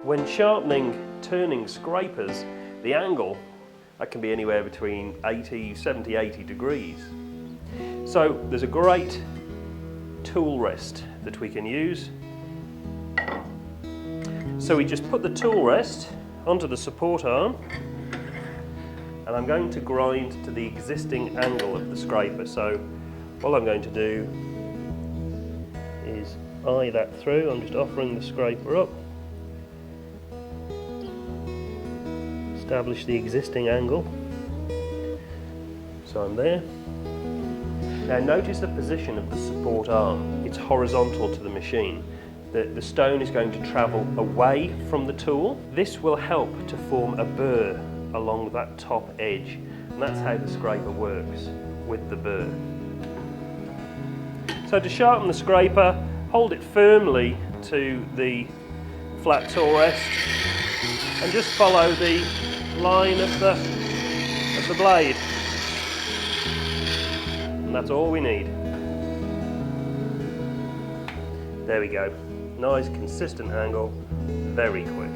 When sharpening turning scrapers, the angle that can be anywhere between 70, 80 degrees. So there's a great tool rest that we can use. So we just put the tool rest onto the support arm, and I'm going to grind to the existing angle of the scraper. So all I'm going to do is eye that through. I'm just offering the scraper up, establish the existing angle, so I'm there. Now notice the position of the support arm. It's horizontal to the machine. The stone is going to travel away from the tool. This will help to form a burr along that top edge, and that's how the scraper works, with the burr. So to sharpen the scraper, hold it firmly to the flat tool rest and just follow the line of the blade. And that's all we need. There we go. Nice consistent angle, very quick.